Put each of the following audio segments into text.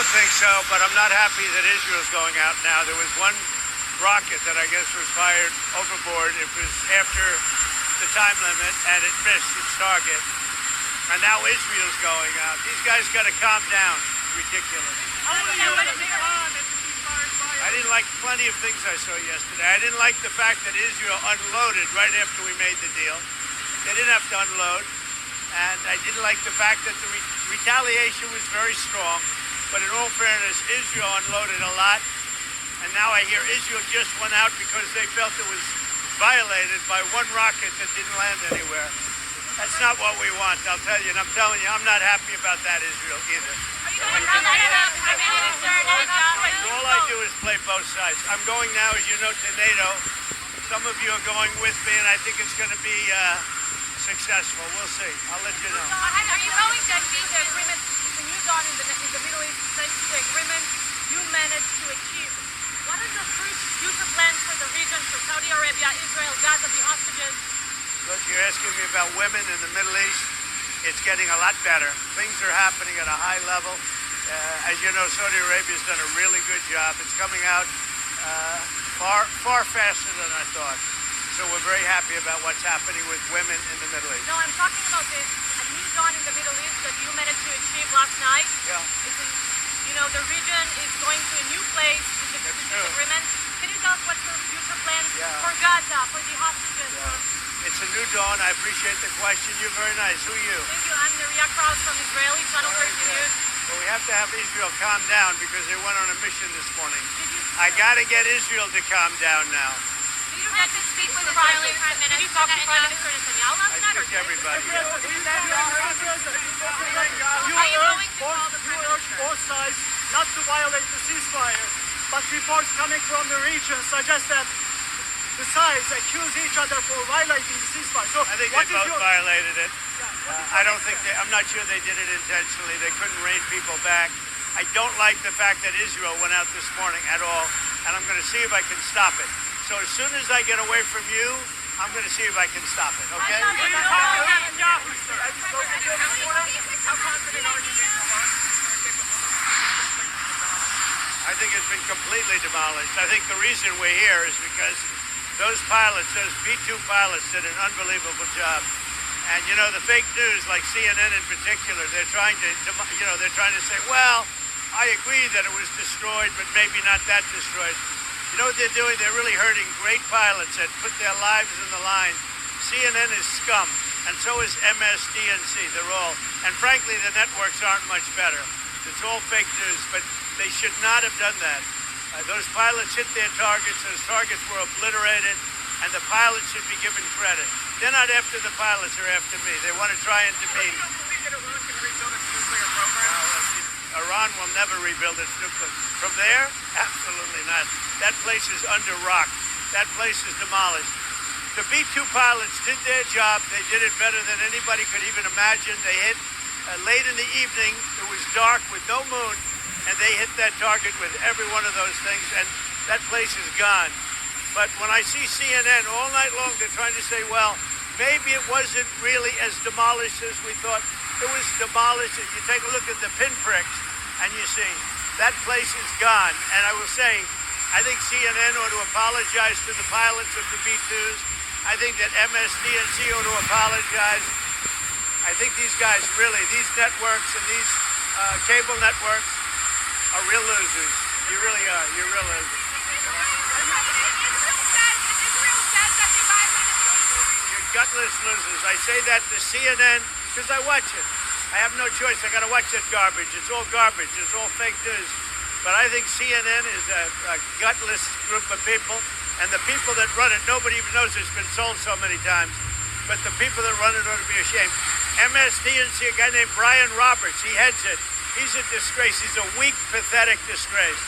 don't think so, but I'm not happy that Israel's going out now. There was one rocket that I guess was fired overboard. It was after the time limit, and it missed its target. And now Israel's going out. These guys got to calm down. Ridiculous. I didn't like plenty of things I saw yesterday. I didn't like the fact that Israel unloaded right after we made the deal. They didn't have to unload. And I didn't like the fact that the retaliation was very strong. But in all fairness, Israel unloaded a lot. And now I hear Israel just went out because they felt it was violated by one rocket that didn't land anywhere. That's not what we want, I'll tell you. And I'm telling you, I'm not happy about that, Israel, either. All I do is play both sides. I'm going now, as you know, to NATO. Some of you are going with me, and I think it's going to be successful. We'll see. I'll let you know. Are you going to achieve the agreement? It's a new dawn in the Middle East, thanks to the agreement you managed to achieve. What are your future plans for the region, for Saudi Arabia, Israel, Gaza, the hostages? Look, you're asking me about women in the Middle East. It's getting a lot better. Things are happening at a high level. As you know, Saudi Arabia's done a really good job. It's coming out far faster than I thought. So we're very happy about what's happening with women in the Middle East. No, I'm talking about a new dawn in the Middle East that you managed to achieve last night. Yeah. The region is going to a new place with this agreement. Can you tell us what's your future plans for Gaza, for the hostages? Yeah. It's a new dawn. I appreciate the question. You're very nice. Who are you? Thank you. I'm Neria Kraus from Israeli Channel 13 News. Well, we have to have Israel calm down because they went on a mission this morning. I got to get Israel to calm down now. Did you get to speak with the Prime Minister? Did you talk to Prime Minister Netanyahu last night? I speak to everybody. You urge both sides not to violate the ceasefire, but reports coming from the region suggest that the sides accuse each other for violating the ceasefire. So I think they both violated it. I'm not sure they did it intentionally. They couldn't rein people back. I don't like the fact that Israel went out this morning at all, and I'm going to see if I can stop it. So as soon as I get away from you, I'm going to see if I can stop it, okay? How confident are you that I think it's been completely demolished. I think the reason we're here is because those pilots, those B-2 pilots, did an unbelievable job. And the fake news, like CNN in particular, they're trying to say, well, I agree that it was destroyed, but maybe not that destroyed. You know what they're doing? They're really hurting great pilots that put their lives in the line. CNN is scum, and so is MSDNC. They're all, and frankly, the networks aren't much better. It's all fake news, but they should not have done that. Those pilots hit their targets. Those targets were obliterated, and the pilots should be given credit. They're not after the pilots, they're after me. They want to try and demean. Do you believe that Iran can rebuild its nuclear program? Iran will never rebuild its nuclear. From there? Absolutely not. That place is under rock. That place is demolished. The B-2 pilots did their job. They did it better than anybody could even imagine. They hit late in the evening. It was dark with no moon, and they hit that target with every one of those things, and that place is gone. But when I see CNN all night long, they're trying to say, well, maybe it wasn't really as demolished as we thought. It was demolished. If you take a look at the pinpricks, and you see that place is gone. And I will say, I think CNN ought to apologize to the pilots of the B-2s. I think that MSDNC ought to apologize. I think these guys really, these networks and these cable networks are real losers. You really are. You're real losers. You're gutless losers. I say that to CNN because I watch it. I have no choice. I got to watch that garbage. It's all garbage. It's all fake news. But I think CNN is a gutless group of people, and the people that run it, nobody even knows it's been sold so many times. But the people that run it ought to be ashamed. MSDNC, a guy named Brian Roberts, he heads it. He's a disgrace. He's a weak, pathetic disgrace.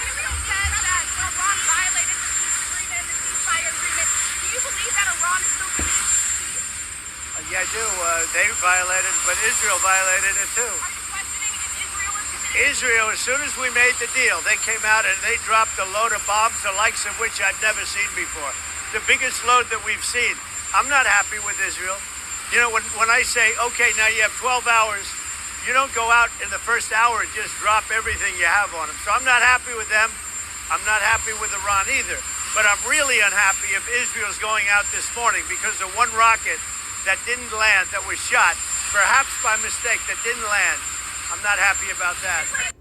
Israel says that Iran violated the peace agreement, the ceasefire agreement. Do you believe that Iran is still committed to peace? Yeah, I do. They violated it, but Israel violated it too. Are you questioning if Israel is committed? Israel, as soon as we made the deal, they came out and they dropped a load of bombs, the likes of which I've never seen before. The biggest load that we've seen. I'm not happy with Israel. When I say, okay, now you have 12 hours You don't go out in the first hour and just drop everything you have on them. So I'm not happy with them. I'm not happy with Iran either. But I'm really unhappy if Israel's going out this morning because of one rocket that didn't land, that was shot, perhaps by mistake, that didn't land. I'm not happy about that.